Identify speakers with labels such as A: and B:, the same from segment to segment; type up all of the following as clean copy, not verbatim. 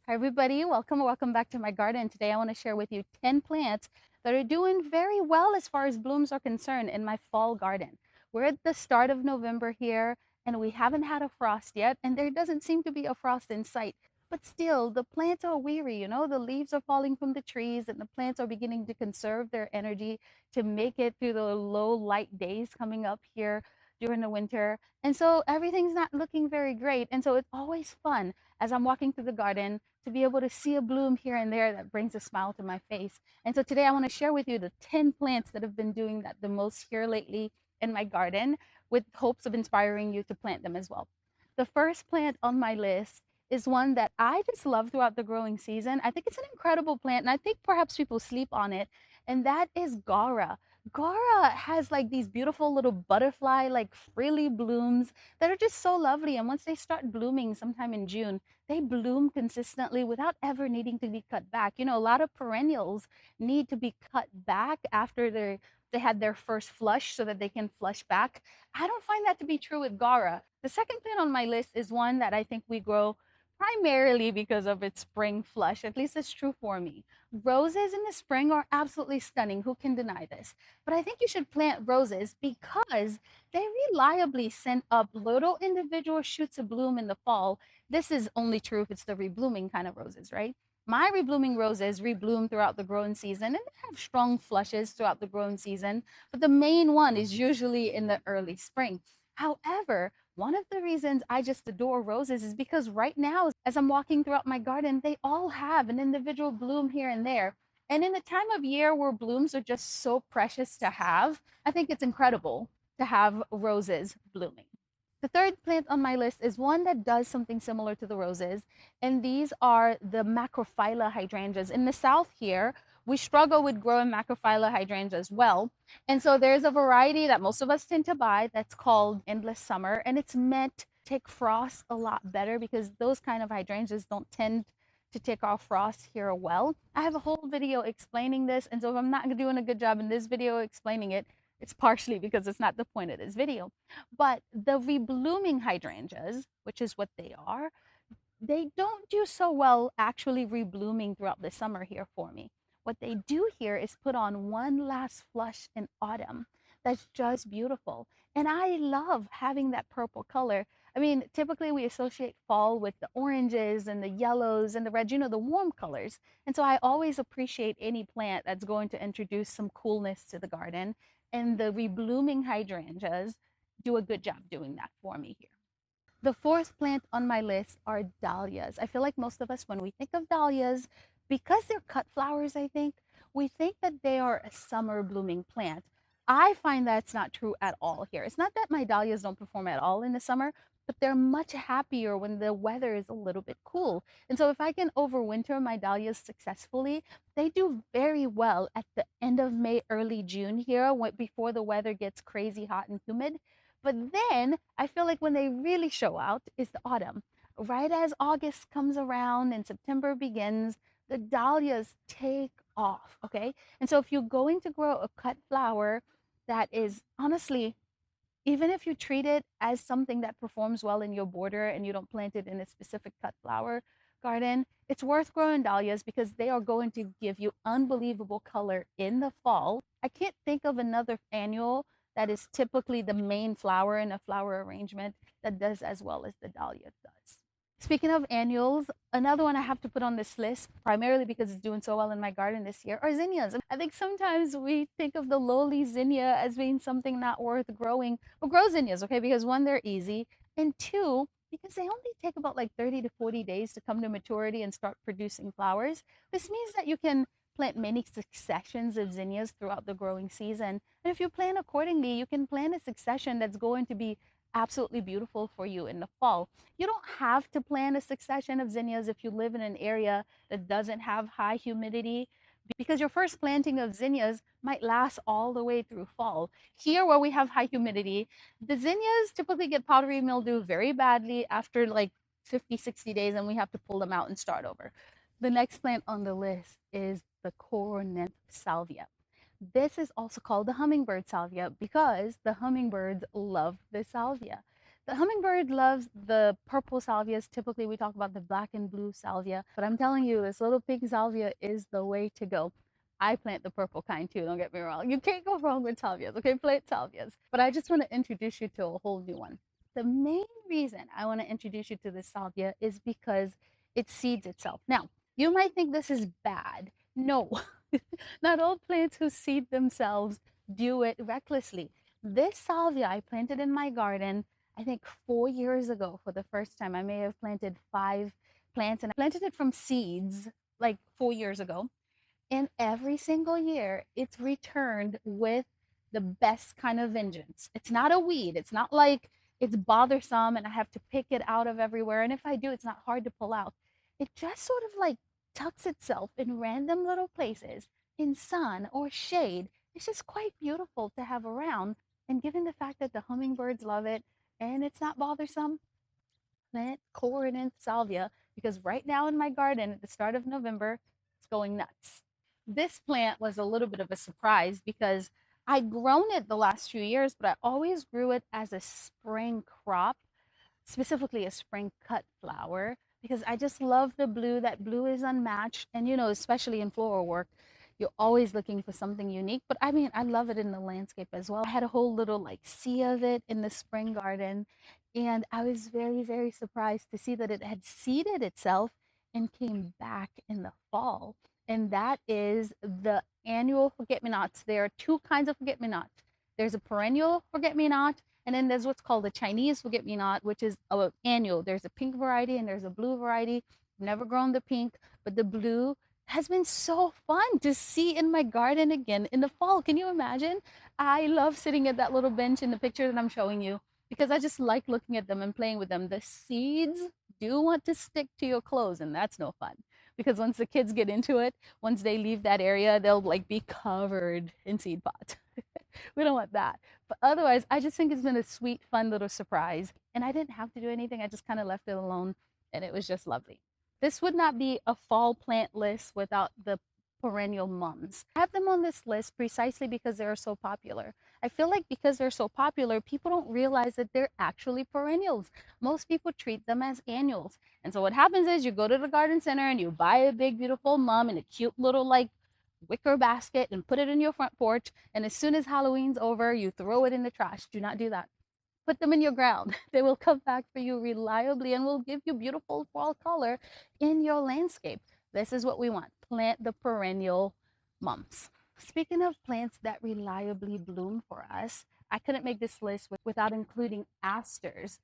A: Hi everybody, welcome or welcome back to my garden. Today I want to share with you 10 plants that are doing very well as far as blooms are concerned in my fall garden. We're at the start of November here and we haven't had a frost yet, and there doesn't seem to be a frost in sight. But still, the plants are weary, the leaves are falling from the trees and the plants are beginning to conserve their energy to make it through the low light days coming up here during the winter. And so everything's not looking very great. And so it's always fun as I'm walking through the garden to be able to see a bloom here and there that brings a smile to my face. And so today I want to share with you the 10 plants that have been doing that the most here lately in my garden, with hopes of inspiring you to plant them as well. The first plant on my list is one that I just love throughout the growing season. I think it's an incredible plant, and I think perhaps people sleep on it, and that is Gaura. Gaura has like these beautiful little butterfly, like frilly blooms that are just so lovely. And once they start blooming sometime in June, they bloom consistently without ever needing to be cut back. A lot of perennials need to be cut back after they had their first flush so that they can flush back. I don't find that to be true with Gaura. The second plant on my list is one that I think we grow primarily because of its spring flush. At least it's true for me. Roses in the spring are absolutely stunning. Who can deny this? But I think you should plant roses because they reliably send up little individual shoots of bloom in the fall. This is only true if it's the reblooming kind of roses, right? My reblooming roses rebloom throughout the growing season and they have strong flushes throughout the growing season, but the main one is usually in the early spring. However, one of the reasons I just adore roses is because right now, as I'm walking throughout my garden, they all have an individual bloom here and there. And in the time of year where blooms are just so precious to have, I think it's incredible to have roses blooming. The third plant on my list is one that does something similar to the roses, and these are the Macrophylla hydrangeas. In the south here, we struggle with growing Macrophylla hydrangeas as well. And so there's a variety that most of us tend to buy that's called Endless Summer, and it's meant to take frost a lot better because those kind of hydrangeas don't tend to take off frost here well. I have a whole video explaining this, and so if I'm not doing a good job in this video explaining it, it's partially because it's not the point of this video. But the reblooming hydrangeas, which is what they are, they don't do so well actually reblooming throughout the summer here for me. What they do here is put on one last flush in autumn that's just beautiful. And I love having that purple color. I mean, typically we associate fall with the oranges and the yellows and the reds, the warm colors. And so I always appreciate any plant that's going to introduce some coolness to the garden. And the reblooming hydrangeas do a good job doing that for me here. The fourth plant on my list are dahlias. I feel like most of us, when we think of dahlias, because they're cut flowers, I think, we think that they are a summer blooming plant. I find that's not true at all here. It's not that my dahlias don't perform at all in the summer, but they're much happier when the weather is a little bit cool. And so if I can overwinter my dahlias successfully, they do very well at the end of May, early June here, before the weather gets crazy hot and humid. But then I feel like when they really show out is the autumn. Right as August comes around and September begins, the dahlias take off, okay? And so if you're going to grow a cut flower that is honestly, even if you treat it as something that performs well in your border and you don't plant it in a specific cut flower garden, it's worth growing dahlias because they are going to give you unbelievable color in the fall. I can't think of another annual that is typically the main flower in a flower arrangement that does as well as the dahlia does. Speaking of annuals, another one I have to put on this list, primarily because it's doing so well in my garden this year, are zinnias. I think sometimes we think of the lowly zinnia as being something not worth growing. Well, grow zinnias, okay? Because one, they're easy, and two, because they only take about like 30 to 40 days to come to maturity and start producing flowers. This means that you can plant many successions of zinnias throughout the growing season. And if you plan accordingly, you can plant a succession that's going to be absolutely beautiful for you in the fall. You don't have to plant a succession of zinnias if you live in an area that doesn't have high humidity, because your first planting of zinnias might last all the way through fall. Here, where we have high humidity, the zinnias typically get powdery mildew very badly after like 50, 60 days, and we have to pull them out and start over. The next plant on the list is the Coroneth salvia. This is also called the hummingbird salvia because the hummingbirds love the salvia. The hummingbird loves the purple salvias. Typically, we talk about the black and blue salvia, but I'm telling you, this little pink salvia is the way to go. I plant the purple kind too, don't get me wrong. You can't go wrong with salvias, okay? Plant salvias. But I just want to introduce you to a whole new one. The main reason I want to introduce you to this salvia is because it seeds itself. Now, you might think this is bad. No, not all plants who seed themselves do it recklessly. This salvia I planted in my garden, I think 4 years ago for the first time. I may have planted 5 plants and I planted it from seeds like 4 years ago. And every single year it's returned with the best kind of vengeance. It's not a weed. It's not like it's bothersome and I have to pick it out of everywhere. And if I do, it's not hard to pull out. It just sort of like tucks itself in random little places in sun or shade. It's just quite beautiful to have around. And given the fact that the hummingbirds love it and it's not bothersome, plant Corinth salvia because right now in my garden at the start of November, it's going nuts. This plant was a little bit of a surprise because I'd grown it the last few years, but I always grew it as a spring crop, specifically a spring cut flower, because I just love the blue. That blue is unmatched. And, you know, especially in floral work, you're always looking for something unique. But I mean, I love it in the landscape as well. I had a whole little like sea of it in the spring garden. And I was very, very surprised to see that it had seeded itself and came back in the fall. And that is the annual forget me nots. There are two kinds of forget me not. There's a perennial forget me not, and then there's what's called the Chinese forget me not, which is annual. There's a pink variety and there's a blue variety. I've never grown the pink, but the blue has been so fun to see in my garden again in the fall. Can you imagine? I love sitting at that little bench in the picture that I'm showing you because I just like looking at them and playing with them. The seeds do want to stick to your clothes, and that's no fun because once the kids get into it, once they leave that area, they'll like be covered in seed pods. We don't want that. But otherwise, I just think it's been a sweet, fun little surprise. And I didn't have to do anything. I just kind of left it alone and it was just lovely. This would not be a fall plant list without the perennial mums. I have them on this list precisely because they're so popular. I feel like because they're so popular, people don't realize that they're actually perennials. Most people treat them as annuals. And so what happens is you go to the garden center and you buy a big, beautiful mum in a cute little like wicker basket and put it in your front porch. And as soon as Halloween's over, you throw it in the trash. Do not do that. Put them in your ground. They will come back for you reliably and will give you beautiful fall color in your landscape. This is what we want. Plant the perennial mums. Speaking of plants that reliably bloom for us, I couldn't make this list without including asters.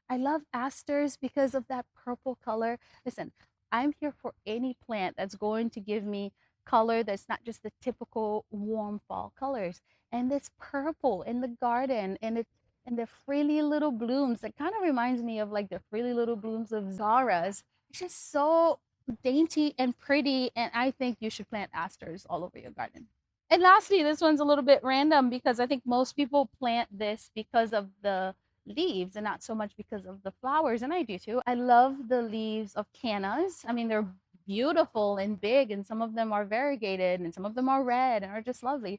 A: I love asters because of that purple color. Listen, I'm here for any plant that's going to give me color that's not just the typical warm fall colors. And this purple in the garden and the frilly little blooms that kind of reminds me of like the frilly little blooms of Zara's. It's just so dainty and pretty. And I think you should plant asters all over your garden. And lastly, this one's a little bit random because I think most people plant this because of the leaves and not so much because of the flowers. And I do too. I love the leaves of cannas. I mean, they're beautiful and big, and some of them are variegated, and some of them are red and are just lovely.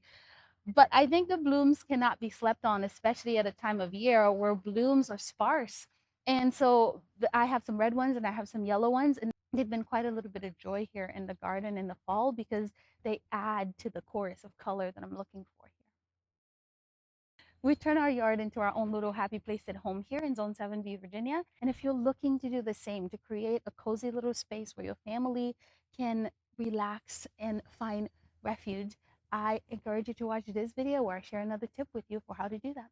A: But I think the blooms cannot be slept on, especially at a time of year where blooms are sparse. And so I have some red ones and I have some yellow ones, and they've been quite a little bit of joy here in the garden in the fall because they add to the chorus of color that I'm looking for here. We turn our yard into our own little happy place at home here in Zone 7B, Virginia. And if you're looking to do the same, to create a cozy little space where your family can relax and find refuge, I encourage you to watch this video where I share another tip with you for how to do that.